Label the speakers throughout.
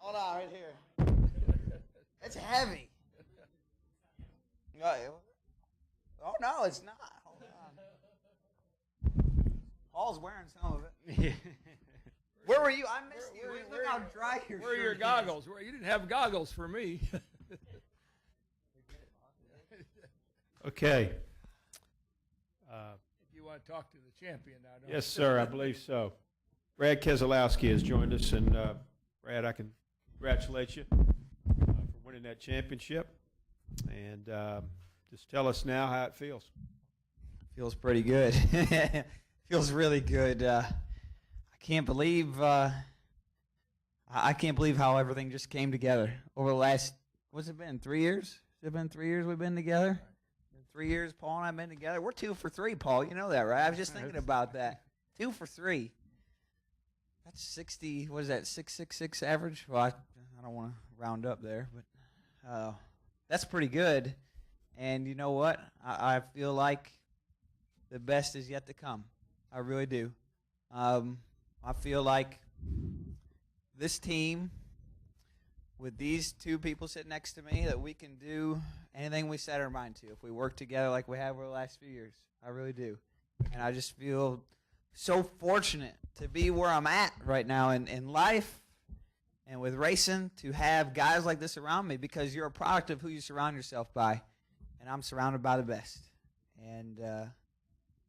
Speaker 1: Hold on, right here. It's heavy. Oh no, it's not. Hold on. Paul's wearing some of it. Where were you? I missed you. Look how dry your
Speaker 2: Where are
Speaker 1: shirt
Speaker 2: your
Speaker 1: is.
Speaker 2: goggles? You didn't have goggles for me.
Speaker 3: Okay.
Speaker 2: If you want to talk to the champion now, don't
Speaker 3: Yes, sir, I believe so. Brad Keselowski has joined us, and Brad, I can congratulate you for winning that championship. And just tell us now how it feels.
Speaker 1: Feels pretty good. Feels really good. I can't believe I can't believe how everything just came together over the last. What's it been? 3 years? Has it been 3 years we've been together? 3 years Paul and I've been together. We're 2 for 3, Paul. You know that, right? I was just thinking about that. 2 for 3. That's 60. What is that? 666 average. Well, I don't want to round up there, but that's pretty good. And you know what? I feel like the best is yet to come. I really do. I feel like this team, with these 2 people sitting next to me, that we can do anything we set our mind to if we work together like we have over the last few years. I really do. And I just feel so fortunate to be where I'm at right now in life and with racing, to have guys like this around me, because you're a product of who you surround yourself by. And I'm surrounded by the best. And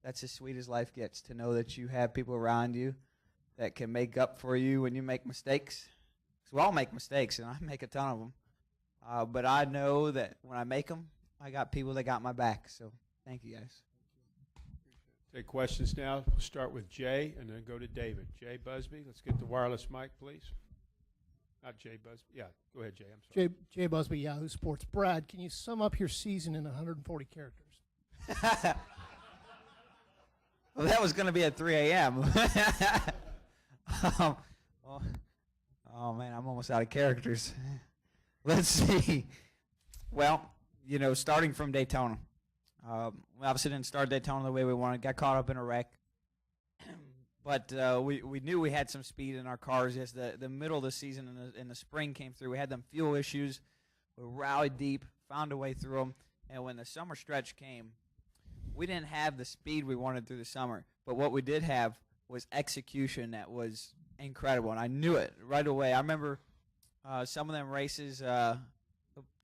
Speaker 1: that's as sweet as life gets, to know that you have people around you that can make up for you when you make mistakes. Because we all make mistakes, and I make a ton of them. But I know that when I make them, I got people that got my back. So thank you, guys.
Speaker 3: Take questions now. We'll start with Jay and then go to David. Jay Busby, let's get the wireless mic, please. Not Jay Busby. Yeah, go ahead, Jay. I'm sorry.
Speaker 4: Jay Busby, Yahoo Sports. Brad, can you sum up your season in 140 characters?
Speaker 1: Well, that was going to be at 3 a.m. Oh, man, I'm almost out of characters. Let's see. Well, starting from Daytona. We obviously didn't start Daytona the way we wanted. Got caught up in a wreck. But we knew we had some speed in our cars as the middle of the season and the spring came through. We had them fuel issues. We rallied deep, found a way through them. And when the summer stretch came, we didn't have the speed we wanted through the summer. But what we did have was execution that was incredible. And I knew it right away. I remember some of them races, the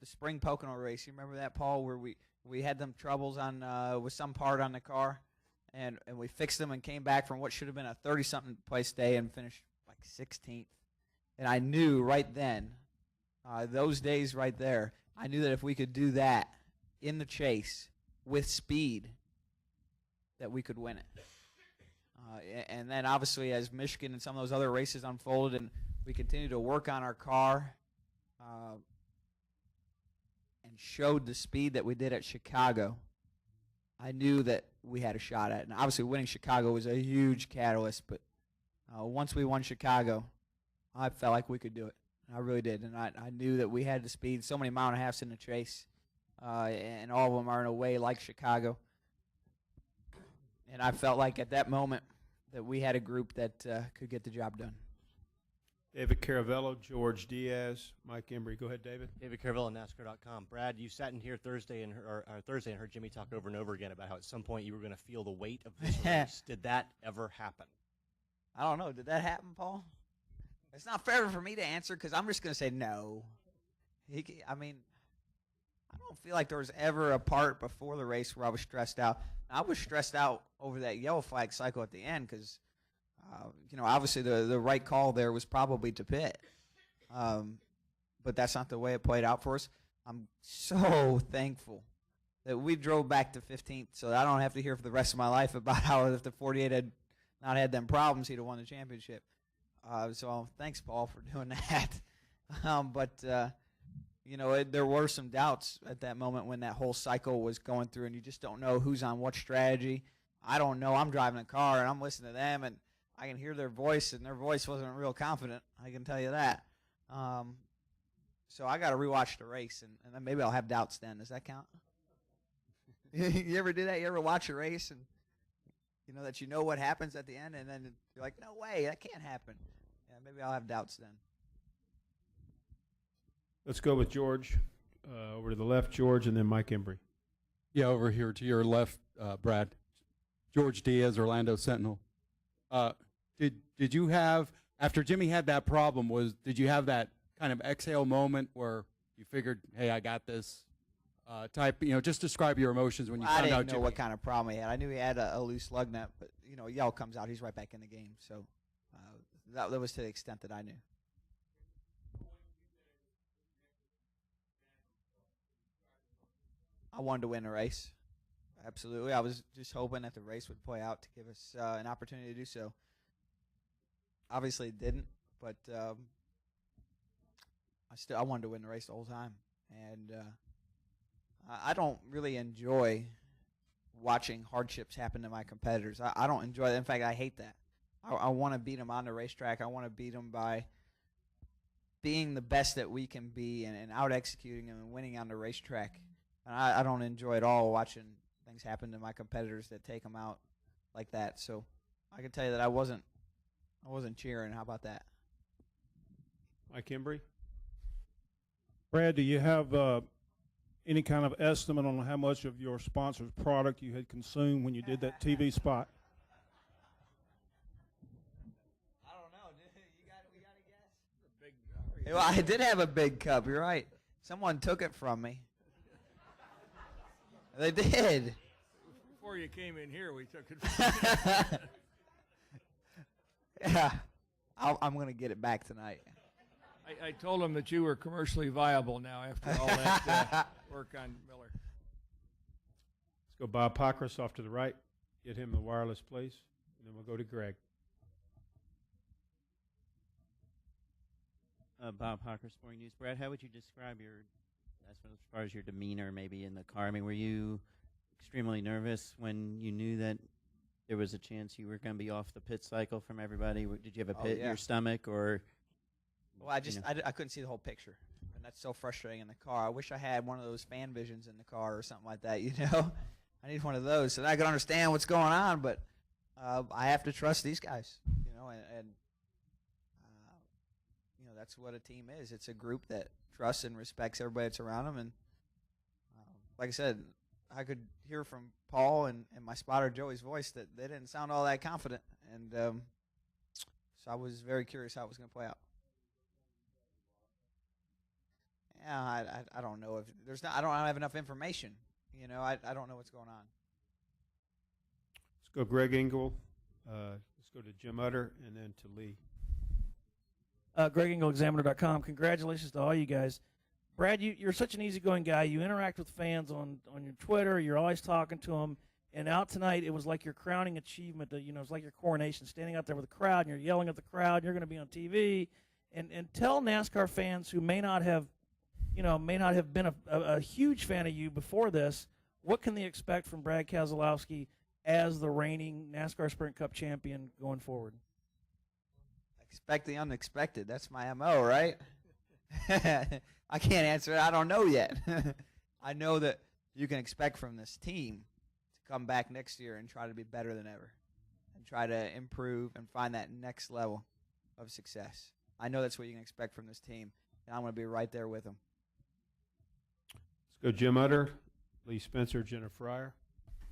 Speaker 1: spring Pocono race. You remember that, Paul, where we had them troubles on with some part on the car? And we fixed them and came back from what should have been a 30-something place day and finished like 16th. And I knew right then, those days right there, I knew that if we could do that in the chase with speed, that we could win it. And then obviously as Michigan and some of those other races unfolded and we continued to work on our car and showed the speed that we did at Chicago, I knew that we had a shot at it. And obviously winning Chicago was a huge catalyst, but once we won Chicago, I felt like we could do it. I really did. And I knew that we had the speed, so many mile and a halves in the chase, and all of them are in a way like Chicago. And I felt like at that moment that we had a group that could get the job done.
Speaker 3: David Caravello, George Diaz, Mike Embry. Go ahead, David.
Speaker 5: David Caravello, NASCAR.com. Brad, you sat in here Thursday and heard Jimmy talk over and over again about how at some point you were going to feel the weight of this race. Did that ever happen?
Speaker 1: I don't know. Did that happen, Paul? It's not fair for me to answer because I'm just going to say no. I don't feel like there was ever a part before the race where I was stressed out. I was stressed out over that yellow flag cycle at the end because obviously the right call there was probably to pit. But that's not the way it played out for us. I'm so thankful that we drove back to 15th so that I don't have to hear for the rest of my life about how if the 48 had not had them problems, he'd have won the championship. So thanks, Paul, for doing that. There were some doubts at that moment when that whole cycle was going through, and you just don't know who's on what strategy. I don't know. I'm driving a car, and I'm listening to them, and I can hear their voice, and their voice wasn't real confident. I can tell you that. So I got to rewatch the race, and then maybe I'll have doubts then. Does that count? You ever do that? You ever watch a race and that you know what happens at the end, and then you're like, no way, that can't happen. Yeah, maybe I'll have doubts then.
Speaker 3: Let's go with George. Over to the left, George, and then Mike Embry.
Speaker 6: Yeah, over here to your left, Brad. George Diaz, Orlando Sentinel. Did you have, after Jimmy had that problem, did you have that kind of exhale moment where you figured, hey, I got this type, just describe your emotions when you
Speaker 1: I
Speaker 6: found
Speaker 1: didn't
Speaker 6: out
Speaker 1: know
Speaker 6: Jimmy.
Speaker 1: what kind of problem he had. I knew he had a loose lug nut, but, Yell comes out, he's right back in the game. So that was to the extent that I knew. I wanted to win the race. Absolutely. I was just hoping that the race would play out to give us an opportunity to do so. Obviously it didn't, but I wanted to win the race the whole time. And I don't really enjoy watching hardships happen to my competitors. I don't enjoy that. In fact, I hate that. I want to beat them on the racetrack. I want to beat them by being the best that we can be and out-executing them and winning on the racetrack. And I don't enjoy at all watching things happen to my competitors that take them out like that. So I can tell you that I wasn't cheering. How about that?
Speaker 3: Mike Embry.
Speaker 7: Brad, do you have any kind of estimate on how much of your sponsor's product you had consumed when you did that TV spot?
Speaker 1: I don't know. We got to guess? Well, I did have a big cup. You're right. Someone took it from me. They did.
Speaker 2: Before you came in here, we took it from
Speaker 1: Yeah. I'm going to get it back tonight.
Speaker 2: I told him that you were commercially viable now after all that work on Miller.
Speaker 3: Let's go Bob Pockrass off to the right. Get him the wireless, please. And then we'll go to Greg.
Speaker 8: Bob Hawker, Sporting News. Brad, how would you describe as far as your demeanor maybe in the car? I mean, were you extremely nervous when you knew that there was a chance you were going to be off the pit cycle from everybody? Did you have a pit in your stomach or?
Speaker 1: Well, I couldn't see the whole picture, and that's so frustrating in the car. I wish I had one of those fan visions in the car or something like that, I need one of those so that I can understand what's going on, but I have to trust these guys, and that's what a team is. It's a group that trusts and respects everybody that's around them, and like I said, I could hear from Paul and my spotter Joey's voice that they didn't sound all that confident, and so I was very curious how it was going to play out. Yeah, I don't know if there's not. I don't have enough information. I don't know what's going on.
Speaker 3: Let's go Greg Engel. Let's go to Jim Utter and then to Lee.
Speaker 9: Greg Engel, Examiner.com. Congratulations to all you guys. Brad, you're such an easygoing guy. You interact with fans on your Twitter. You're always talking to them. And out tonight, it was like your crowning achievement. It's like your coronation, standing out there with the crowd, and you're yelling at the crowd. You're going to be on TV. And tell NASCAR fans who may not have been a huge fan of you before this, what can they expect from Brad Keselowski as the reigning NASCAR Sprint Cup champion going forward?
Speaker 1: Expect the unexpected. That's my MO, right? I can't answer it. I don't know yet. I know that you can expect from this team to come back next year and try to be better than ever and try to improve and find that next level of success. I know that's what you can expect from this team, and I'm going to be right there with them.
Speaker 3: Let's go Jim Utter, Lee Spencer, Jenna Fryer.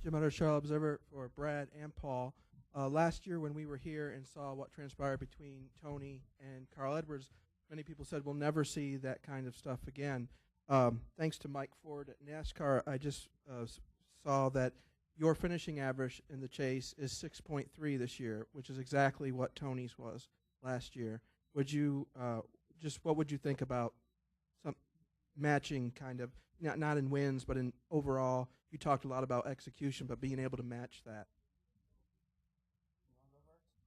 Speaker 10: Jim Utter, Charlotte Observer for Brad and Paul. Last year when we were here and saw what transpired between Tony and Carl Edwards, many people said we'll never see that kind of stuff again. Thanks to Mike Ford at NASCAR, I just saw that your finishing average in the chase is 6.3 this year, which is exactly what Tony's was last year. Would you what would you think about some matching kind of, not in wins, but in overall? You talked a lot about execution, but being able to match that.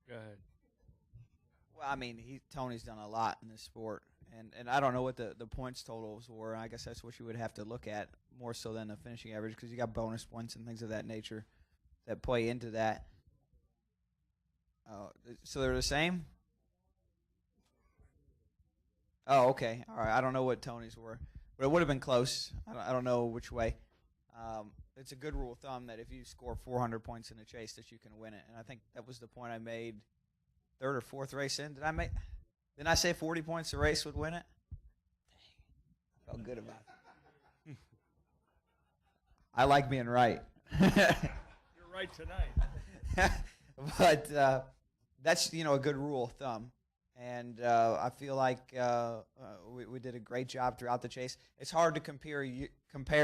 Speaker 2: Go ahead.
Speaker 1: Well, I mean, Tony's done a lot in this sport, and I don't know what the points totals were. I guess that's what you would have to look at more so than the finishing average, because you got bonus points and things of that nature that play into that. So they're the same? Oh, okay. All right. I don't know what Tony's were, but it would have been close. I don't know which way. It's a good rule of thumb that if you score 400 points in a chase that you can win it, and I think that was the point I made third or fourth race in. Didn't I say 40 points a race would win it? Felt good about it. I like being right.
Speaker 2: You're right tonight.
Speaker 1: But that's, a good rule of thumb. And I feel like we did a great job throughout the chase. It's hard to compare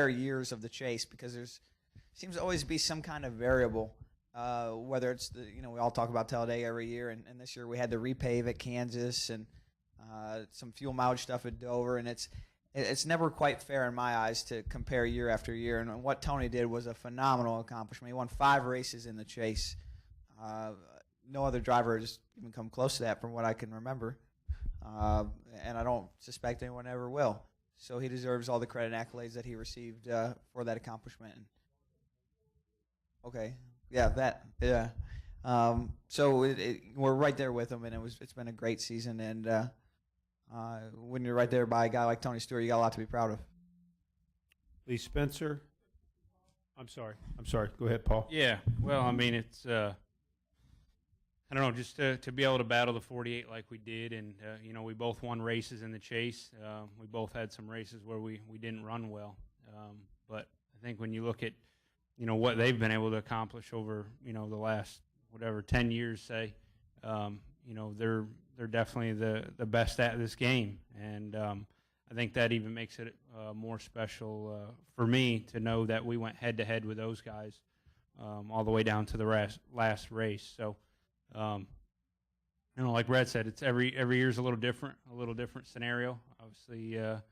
Speaker 1: years of the chase because there's seems to always be some kind of variable, whether it's we all talk about Talladega every year, and this year we had the repave at Kansas and some fuel mileage stuff at Dover, and it's never quite fair in my eyes to compare year after year. And what Tony did was a phenomenal accomplishment. He won 5 races in the chase. No other driver has even come close to that from what I can remember. And I don't suspect anyone ever will. So he deserves all the credit and accolades that he received for that accomplishment. Okay. Yeah, that. Yeah. So we're right there with him, and it's been a great season. And when you're right there by a guy like Tony Stewart, you got a lot to be proud of.
Speaker 3: Lee Spencer. I'm sorry. Go ahead, Paul.
Speaker 11: Yeah. Well, I mean, it's I don't know, just to be able to battle the 48 like we did, and we both won races in the chase. We both had some races where we didn't run well, but I think when you look at what they've been able to accomplish over the last 10 years, say, they're definitely the best at this game, and I think that even makes it more special for me to know that we went head to head with those guys all the way down to the last race. So. Like Brad said, it's every year's a little different scenario. Obviously, the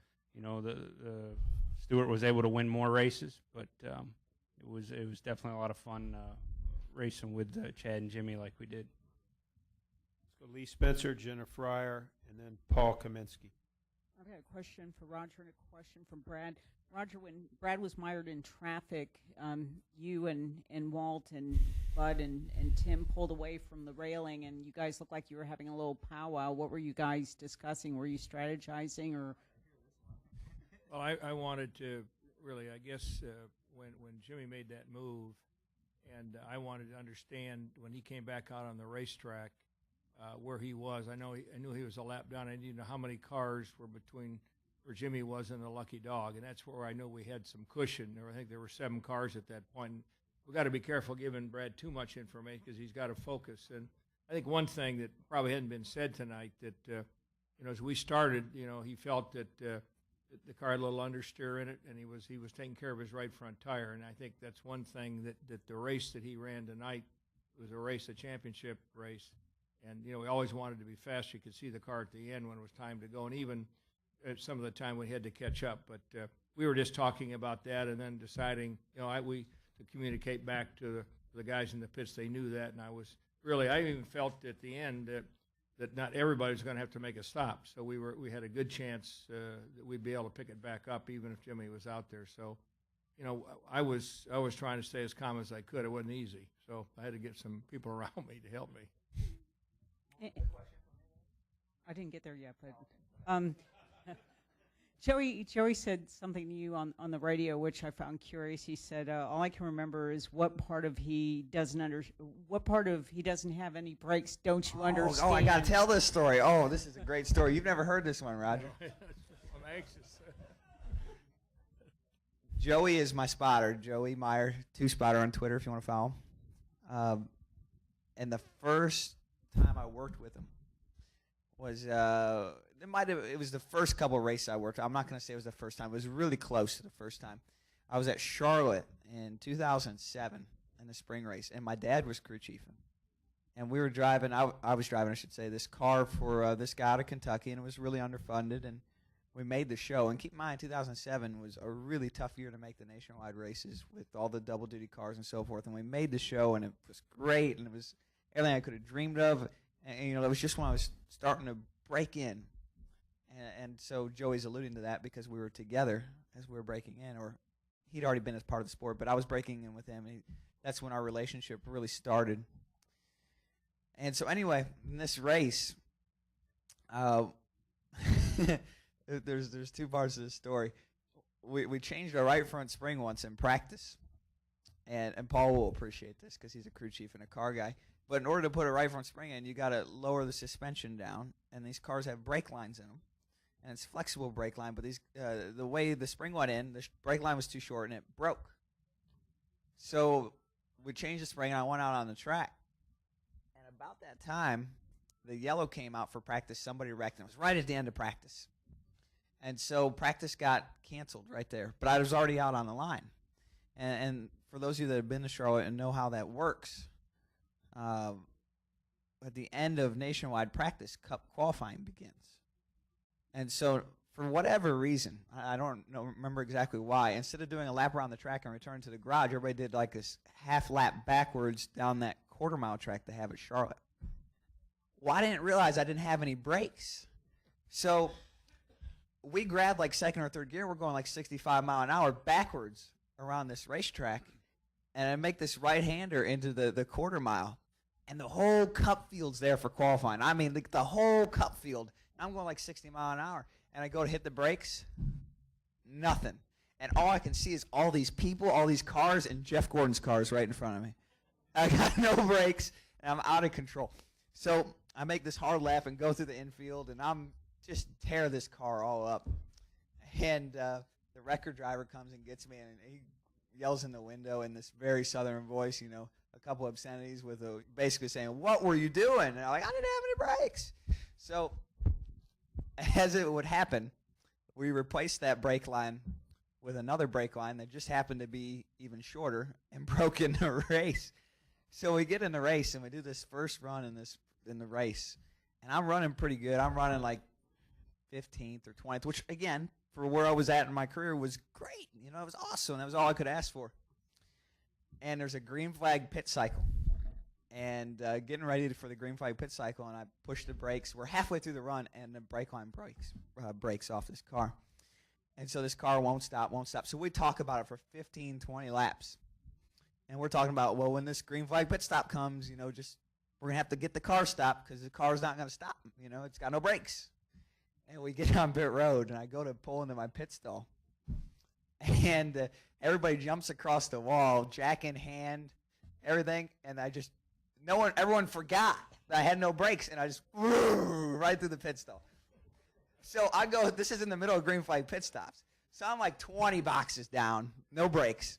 Speaker 11: Stewart was able to win more races, but it was definitely a lot of fun racing with Chad and Jimmy like we did.
Speaker 3: Let's go Lee Spencer, Jenna Fryer, and then Paul Kaminsky.
Speaker 12: I've got a question for Roger and a question from Brad. Roger, when Brad was mired in traffic, you and Walt and Bud and Tim pulled away from the railing, and you guys looked like you were having a little powwow. What were you guys discussing? Were you strategizing, or?
Speaker 2: Well, I wanted to really, I guess, when Jimmy made that move, and I wanted to understand when he came back out on the racetrack where he was. I knew he was a lap down. I didn't know how many cars were between where Jimmy was and the Lucky Dog, and that's where I knew we had some cushion. I think there were 7 cars at that point. We've got to be careful giving Brad too much information because he's got to focus. And I think one thing that probably hadn't been said tonight that, as we started, he felt that the car had a little understeer in it, and he was taking care of his right front tire. And I think that's one thing that the race that he ran tonight was a championship race. And, we always wanted to be fast. You could see the car at the end when it was time to go. And even at some of the time we had to catch up. But we were just talking about that and then deciding, to communicate back to the guys in the pits. They knew that. And I even felt at the end that not everybody was going to have to make a stop. So we had a good chance that we'd be able to pick it back up even if Jimmy was out there. So, I was trying to stay as calm as I could. It wasn't easy. So I had to get some people around me to help me.
Speaker 12: I didn't get there yet, but Joey said something to you on the radio, which I found curious. He said, "All I can remember is what part of he doesn't have any brakes. Don't you understand?"
Speaker 1: Oh, I gotta tell this story. Oh, this is a great story. You've never heard this one, Roger.
Speaker 2: I'm anxious.
Speaker 1: Joey is my spotter. Joey Meyer, 2Spotter on Twitter if you want to follow him. And the first time I worked with him was it was the first couple of races I worked. I'm not going to say it was the first time. It was really close to the first time. I was at Charlotte in 2007 in the spring race, and my dad was crew chiefing. And we were driving, I was driving, I should say, this car for this guy out of Kentucky, and it was really underfunded, and we made the show. And keep in mind, 2007 was a really tough year to make the nationwide races with all the double-duty cars and so forth. And we made the show, and it was great, and it was everything I could have dreamed of. And, it was just when I was starting to break in. And so Joey's alluding to that because we were together as we were breaking in, or he'd already been as part of the sport, but I was breaking in with him. And that's when our relationship really started. And so anyway, in this race, there's 2 parts to this story. We changed our right front spring once in practice, and Paul will appreciate this because he's a crew chief and a car guy. But in order to put a right front spring in, you got to lower the suspension down, and these cars have brake lines in them. and it's flexible brake line, but these the way the spring went in, the brake line was too short and it broke. So we changed the spring and I went out on the track. And about that time, the yellow came out for practice. Somebody wrecked, and it was right at the end of practice. And so practice got canceled right there. But I was already out on the line. And for those of you that have been to Charlotte and know how that works, at the end of nationwide practice, Cup qualifying begins. And so for whatever reason, I don't remember exactly why, instead of doing a lap around the track and return to the garage, everybody did like this half lap backwards down that quarter-mile track they have at Charlotte. Well, I didn't realize I didn't have any brakes. So we grabbed like second or third gear. We're going like 65 mile an hour backwards around this racetrack. And I make this right-hander into the quarter mile. And the whole Cup field's there for qualifying. I mean, the whole Cup field. I'm going like 60 mile an hour. And I go to hit the brakes. Nothing. And all I can see is all these people, all these cars, and Jeff Gordon's cars right in front of me. I got no brakes, and I'm out of control. So I make this hard lap and go through the infield, and I'm just tear this car all up. And the record driver comes and gets me, and he yells in the window in this very southern voice, you know, a couple obscenities with basically saying, "What were you doing?" And I'm like, "I didn't have any brakes." So as it would happen, we replaced that brake line with another brake line that just happened to be even shorter and broke in the race. So we get in the race, and we do this first run in the race. And I'm running pretty good. I'm running like 15th or 20th, which, again, for where I was at in my career was great. You know, it was awesome. That was all I could ask for. And there's a green flag pit cycle. And getting ready for the green flag pit cycle, and I push the brakes. We're halfway through the run, and the brake line breaks off this car. And so this car won't stop. So we talk about it for 15, 20 laps. And we're talking about, well, when this green flag pit stop comes, you know, we're going to have to get the car stopped because the car's not going to stop. You know, it's got no brakes. And we get on pit road, and I go to pull into my pit stall. And everybody jumps across the wall, jack in hand, everything. And everyone forgot that I had no brakes, and I just right through the pit stall. So I go, this is in the middle of green flag pit stops. So I'm like 20 boxes down, no brakes.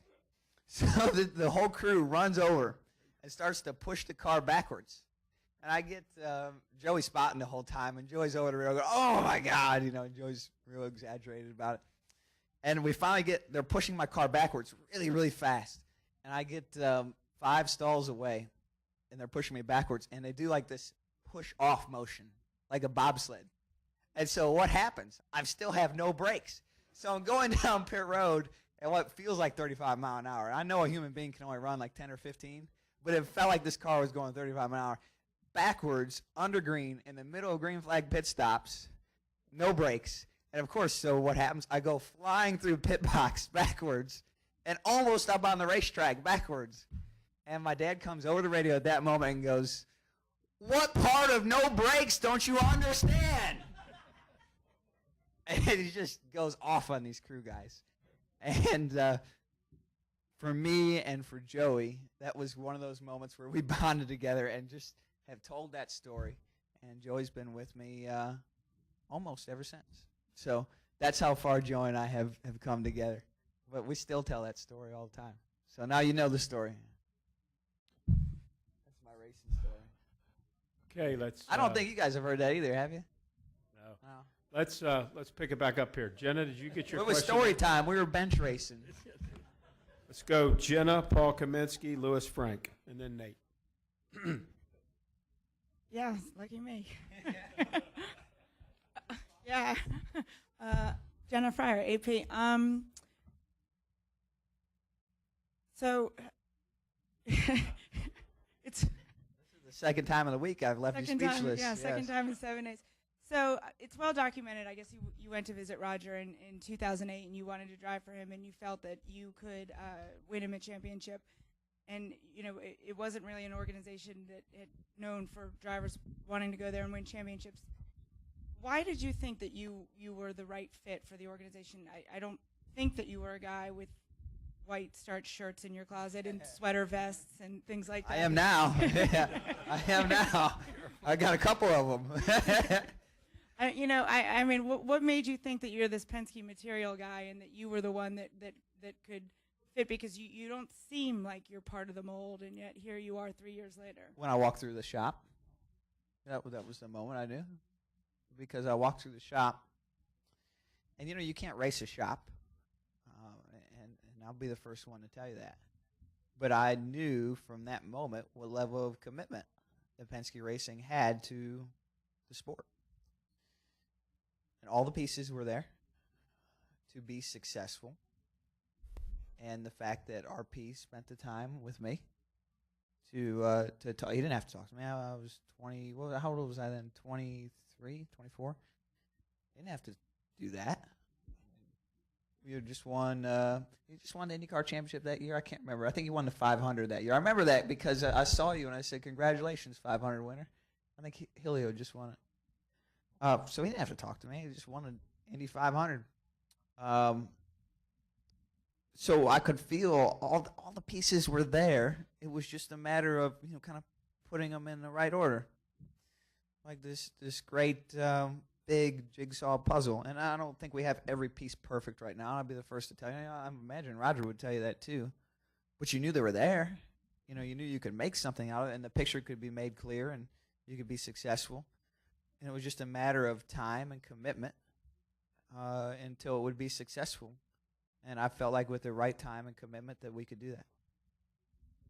Speaker 1: So the whole crew runs over and starts to push the car backwards. And I get Joey spotting the whole time, and Joey's over the rail going, "Oh, my God." You know, and Joey's real exaggerated about it. And we finally they're pushing my car backwards really, really fast. And I get 5 stalls away, and they're pushing me backwards. And they do like this push-off motion, like a bobsled. And so what happens? I still have no brakes. So I'm going down pit road at what feels like 35 mile an hour. I know a human being can only run like 10 or 15, but it felt like this car was going 35 mile an hour. Backwards, under green, in the middle of green flag pit stops, no brakes. And, of course, so what happens? I go flying through pit box backwards and almost up on the racetrack backwards. And my dad comes over the radio at that moment and goes, "What part of no brakes don't you understand?" And he just goes off on these crew guys. And for me and for Joey, that was one of those moments where we bonded together and just have told that story. And Joey's been with me almost ever since. So that's how far Joey and I have come together. But we still tell that story all the time. So now you know the story. That's my racing story.
Speaker 3: Okay, let's.
Speaker 1: I don't think you guys have heard that either, have you?
Speaker 3: No.
Speaker 1: No.
Speaker 3: Let's pick it back up here. Jenna, did you get your
Speaker 1: It was
Speaker 3: question?
Speaker 1: story time. We were bench racing.
Speaker 3: Let's go Jenna, Paul Kaminsky, Lewis Frank, and then Nate.
Speaker 13: Yes, lucky me. Yeah. Jenna Fryer, AP. So it's
Speaker 1: The second time of the week I've left you speechless.
Speaker 13: Second time in 7 days. So it's well documented. I guess you went to visit Roger in 2008, and you wanted to drive for him, and you felt that you could win him a championship. And, you know, it wasn't really an organization that had known for drivers wanting to go there and win championships. Why did you think that you were the right fit for the organization? I don't think that you were a guy with white starched shirts in your closet and sweater vests and things like that.
Speaker 1: I am now. I am now. I got a couple of them.
Speaker 13: I mean, what made you think that you're this Penske material guy and that you were the one that could fit? Because you don't seem like you're part of the mold, and yet here you are 3 years later.
Speaker 1: When I walked through the shop, that was the moment I knew, because I walked through the shop, and you can't race a shop, and I'll be the first one to tell you that. But I knew from that moment what level of commitment that Penske Racing had to the sport. And all the pieces were there to be successful. And the fact that RP spent the time with me to talk. He didn't have to talk to me. I was 20. How old was I then? 23, 24. He didn't have to do that. You just won. You just won the IndyCar Championship that year. I can't remember. I think you won the 500 that year. I remember that because I saw you and I said, "Congratulations, 500 winner." I think Helio just won it. So he didn't have to talk to me. He just won an Indy 500. So I could feel all the pieces were there. It was just a matter of kind of putting them in the right order, like this great big jigsaw puzzle. And I don't think we have every piece perfect right now. I'll be the first to tell you. I imagine Roger would tell you that too. But you knew they were there. You knew you could make something out of it, and the picture could be made clear, and you could be successful. And it was just a matter of time and commitment until it would be successful. And I felt like with the right time and commitment that we could do that.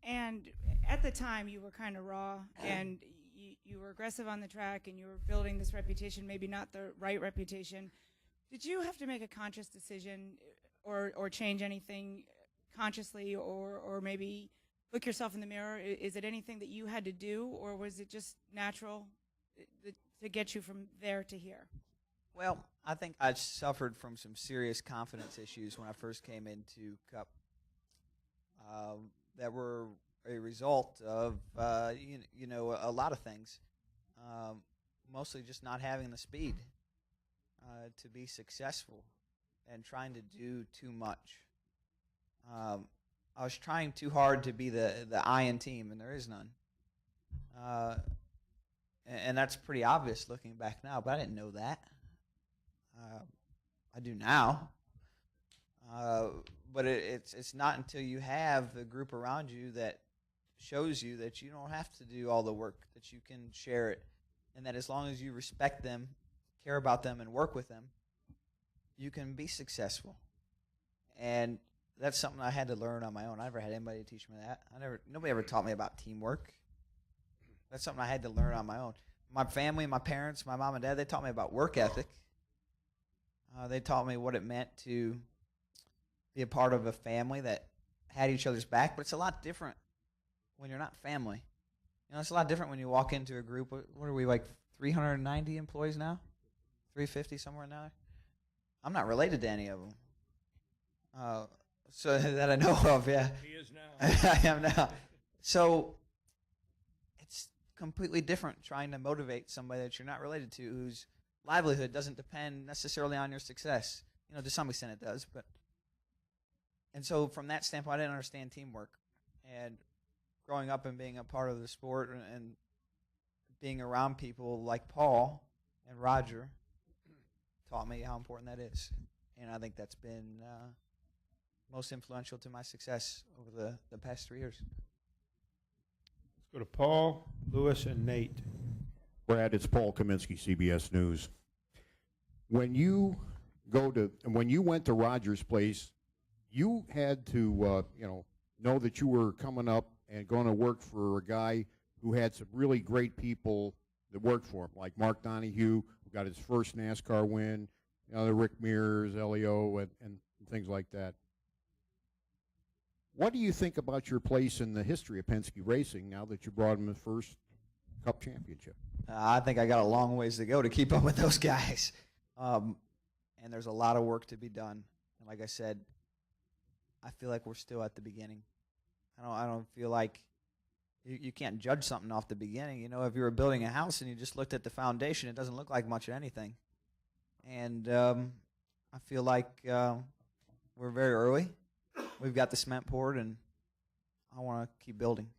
Speaker 13: And at the time, you were kind of raw, and you were aggressive on the track, and you were building this reputation, maybe not the right reputation. Did you have to make a conscious decision or change anything consciously, or maybe look yourself in the mirror? Is it anything that you had to do, or was it just natural to get you from there to here?
Speaker 1: Well, I think I suffered from some serious confidence issues when I first came into Cup that were a result of, a lot of things, mostly just not having the speed to be successful and trying to do too much. I was trying too hard to be the Iron team, and there is none. And that's pretty obvious looking back now, but I didn't know that. I do now. But it's not until you have the group around you that shows you that you don't have to do all the work, that you can share it, and that as long as you respect them, care about them, and work with them, you can be successful. And that's something I had to learn on my own. I never had anybody to teach me that. Nobody ever taught me about teamwork. That's something I had to learn on my own. My family, my parents, my mom and dad, they taught me about work ethic. They taught me what it meant to be a part of a family that had each other's back, but it's a lot different when you're not family. It's a lot different when you walk into a group. What are we, like 390 employees now? 350, somewhere in there? I'm not related to any of them. So that I know of, yeah.
Speaker 2: He is now.
Speaker 1: I am now. So it's completely different trying to motivate somebody that you're not related to, whose livelihood doesn't depend necessarily on your success. To some extent it does, and so from that standpoint, I didn't understand teamwork. And growing up and being a part of the sport and being around people like Paul and Roger taught me how important that is. And I think that's been most influential to my success over the past 3 years.
Speaker 3: Let's go to Paul, Lewis, and Nate.
Speaker 14: Brad, it's Paul Kaminsky, CBS News. When you went to Rogers Place, you had to know that you were coming up and going to work for a guy who had some really great people that worked for him, like Mark Donahue, who got his first NASCAR win, the Rick Mears, Elio, and things like that. What do you think about your place in the history of Penske Racing now that you brought him his first Cup championship?
Speaker 1: I think I got a long ways to go to keep up with those guys. And there's a lot of work to be done. And like I said, I feel like we're still at the beginning. I don't feel like you can't judge something off the beginning. If you were building a house and you just looked at the foundation, it doesn't look like much of anything. And I feel like we're very early. We've got the cement poured, and I want to keep building.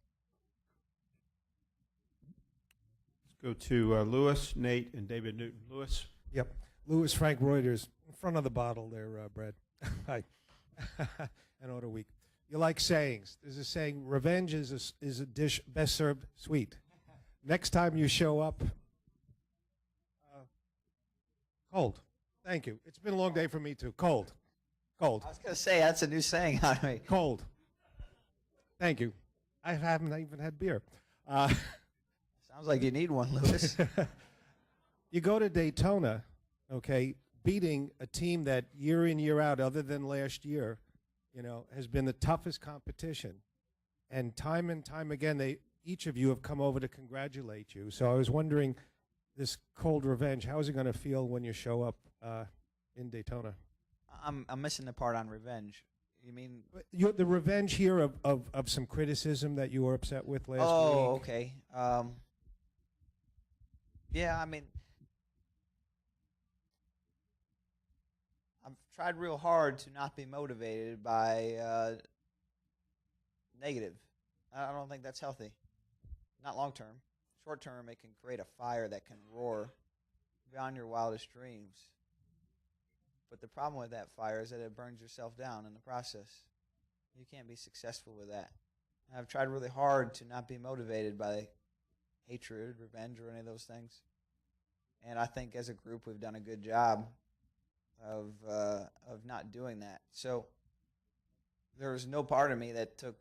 Speaker 3: Let's go to Lewis, Nate, and David Newton. Lewis?
Speaker 15: Yep. Louis Frank Reuters, in front of the bottle there, Brad. Hi. And Auto Week. You like sayings. There's a saying, revenge is a dish best served sweet. Next time you show up, cold. Thank you. It's been a long day for me, too. Cold. Cold.
Speaker 1: I was going to say, that's a new saying on me.
Speaker 15: Cold. Thank you. I haven't even had beer.
Speaker 1: Sounds like you need one, Louis.
Speaker 15: You go to Daytona, okay, beating a team that year in, year out, other than last year, has been the toughest competition. And time again, each of you have come over to congratulate you. So I was wondering, this cold revenge, how is it going to feel when you show up in Daytona?
Speaker 1: I'm missing the part on revenge. You mean
Speaker 15: the revenge here of some criticism that you were upset with last week?
Speaker 1: Oh, okay. Yeah, I mean, I've tried real hard to not be motivated by negative. I don't think that's healthy. Not long term. Short term, it can create a fire that can roar beyond your wildest dreams. But the problem with that fire is that it burns yourself down in the process. You can't be successful with that. And I've tried really hard to not be motivated by hatred, revenge, or any of those things. And I think as a group we've done a good job of not doing that. So there was no part of me that took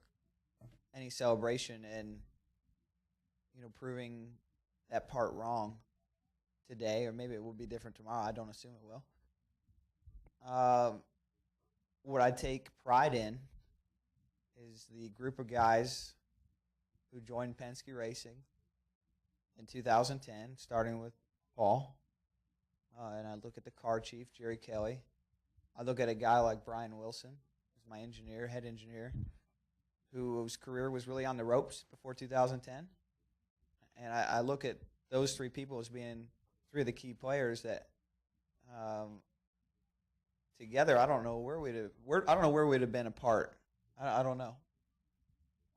Speaker 1: any celebration in proving that part wrong today, or maybe it will be different tomorrow. I don't assume it will. What I take pride in is the group of guys who joined Penske Racing in 2010, starting with Paul. And I look at the car chief, Jerry Kelly. I look at a guy like Brian Wilson, who's my engineer, head engineer, whose career was really on the ropes before 2010. And I look at those three people as being three of the key players that together, I don't know where we'd have been apart. I don't know.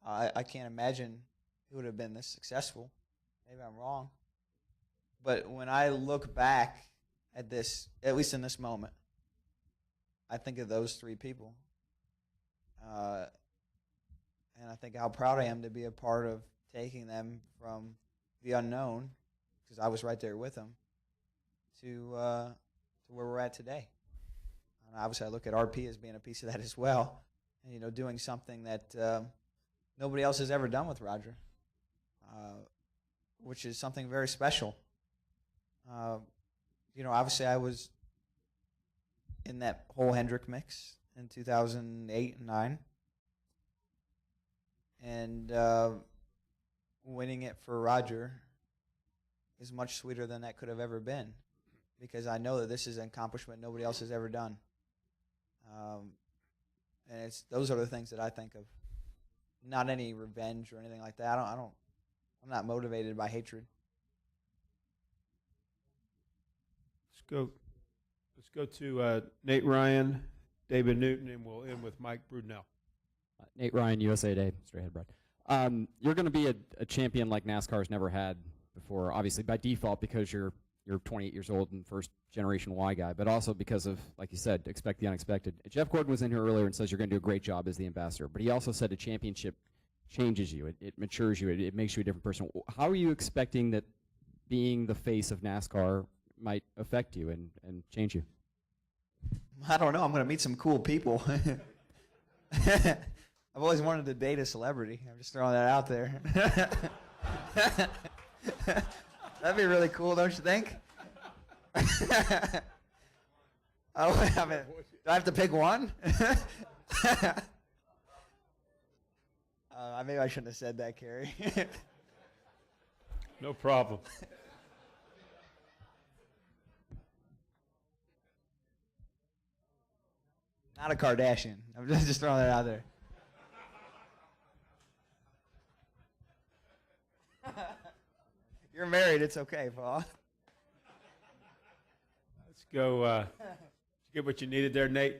Speaker 1: I can't imagine it would have been this successful. Maybe I'm wrong. But when I look back at this, at least in this moment, I think of those three people. And I think how proud I am to be a part of taking them from the unknown, because I was right there with them, to where we're at today. And obviously, I look at RP as being a piece of that as well, and doing something that nobody else has ever done with Roger, which is something very special. Obviously, I was in that whole Hendrick mix in 2008 and 9, and winning it for Roger is much sweeter than that could have ever been, because I know that this is an accomplishment nobody else has ever done. And those are the things that I think of, not any revenge or anything like that. I'm not motivated by hatred.
Speaker 3: Let's go to Nate Ryan, David Newton, and we'll end with Mike Brudnell.
Speaker 16: Nate Ryan, USA Today. Straight ahead, Brad. You're going to be a champion like NASCAR's never had before, obviously by default, because you're 28 years old and first generation Y guy, but also because of, like you said, expect the unexpected. Jeff Gordon was in here earlier and says you're going to do a great job as the ambassador, but he also said a championship changes you. It matures you. It makes you a different person. How are you expecting that being the face of NASCAR might affect you and change you?
Speaker 1: I don't know. I'm going to meet some cool people. I've always wanted to date a celebrity. I'm just throwing that out there. That'd be really cool, don't you think? Do I have to pick one? Maybe I shouldn't have said that, Kerry.
Speaker 3: No problem.
Speaker 1: Not a Kardashian. I'm just throwing that out there. You're married. It's okay, Paul.
Speaker 3: Let's go. Did you get what you needed there, Nate?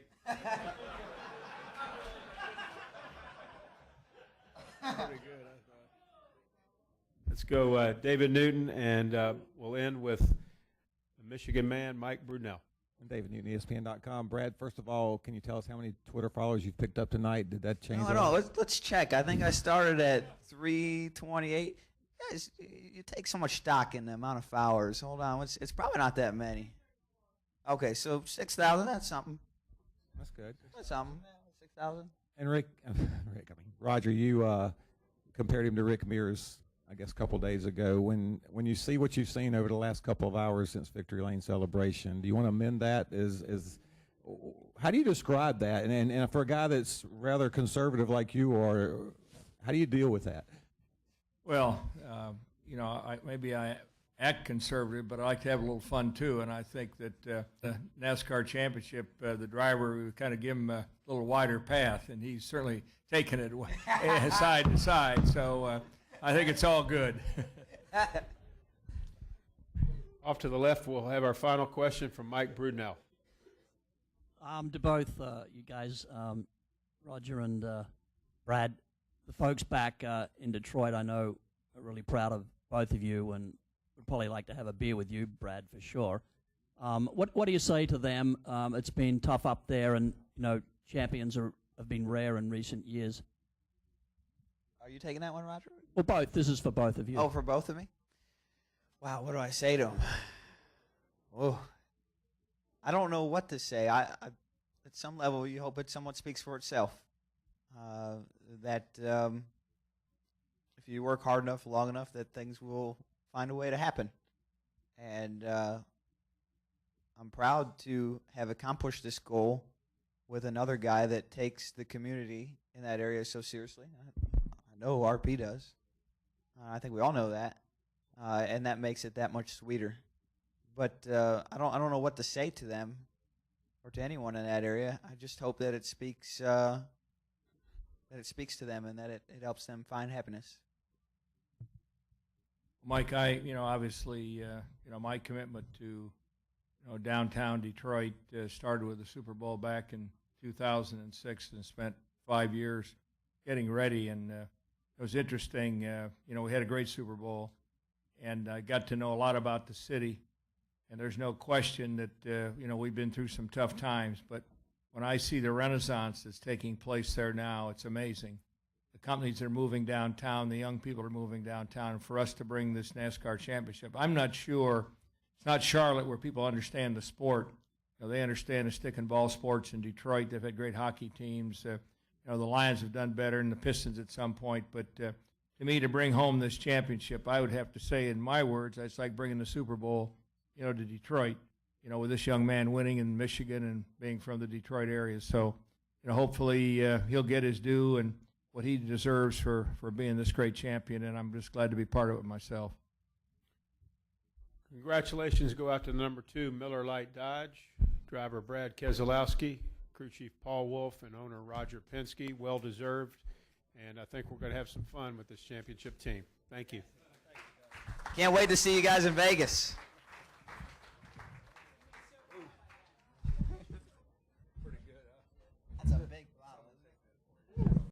Speaker 3: Let's go, David Newton, and we'll end with the Michigan man, Mike Brunell.
Speaker 17: I'm David Newton, ESPN.com. Brad, first of all, can you tell us how many Twitter followers you've picked up tonight? Did that change?
Speaker 1: No. Let's check. I think I started at 328. Guys, you take so much stock in the amount of followers. Hold on. It's probably not that many. Okay, so 6,000. That's something.
Speaker 17: That's good.
Speaker 1: That's something. 6,000.
Speaker 17: And Roger, you compared him to Rick Mears, I guess, a couple days ago. When you see what you've seen over the last couple of hours since Victory Lane celebration, do you want to amend that? How do you describe that? And for a guy that's rather conservative like you are, how do you deal with that?
Speaker 2: Well, maybe I act conservative, but I like to have a little fun too. And I think that the NASCAR championship, the driver, we kind of give him a little wider path, and he's certainly taken it side to side. So I think it's all good.
Speaker 3: Off to the left, we'll have our final question from Mike Brunell.
Speaker 18: To both you guys, Roger and Brad, the folks back in Detroit, I know, are really proud of both of you and would probably like to have a beer with you, Brad, for sure. What do you say to them? It's been tough up there, and champions have been rare in recent years.
Speaker 1: Are you taking that one, Roger?
Speaker 18: Well, both. This is for both of you.
Speaker 1: Oh, for both of me? Wow, what do I say to them? Oh, I don't know what to say. I at some level, you hope it somewhat speaks for itself. That if you work hard enough, long enough, that things will find a way to happen. And I'm proud to have accomplished this goal with another guy that takes the community in that area so seriously. I know RP does. I think we all know that. And that makes it that much sweeter. But I don't know what to say to them or to anyone in that area. I just hope that it speaks to them and that it helps them find happiness.
Speaker 2: Mike, obviously, my commitment to, downtown Detroit started with the Super Bowl back in 2006 and spent 5 years getting ready. And it was interesting. We had a great Super Bowl, and I got to know a lot about the city. And there's no question that, we've been through some tough times. But when I see the renaissance that's taking place there now, it's amazing. The companies are moving downtown. The young people are moving downtown. And for us to bring this NASCAR championship, I'm not sure. It's not Charlotte where people understand the sport. They understand the stick and ball sports in Detroit. They've had great hockey teams. The Lions have done better than the Pistons at some point. But to me, to bring home this championship, I would have to say, in my words, it's like bringing the Super Bowl, to Detroit, with this young man winning in Michigan and being from the Detroit area. So, hopefully he'll get his due and what he deserves for being this great champion, and I'm just glad to be part of it myself.
Speaker 3: Congratulations go out to number 2, Miller Lite Dodge, driver Brad Keselowski, crew chief Paul Wolf, and owner Roger Penske. Well deserved, and I think we're going to have some fun with this championship team. Thank you.
Speaker 1: Can't wait to see you guys in Vegas.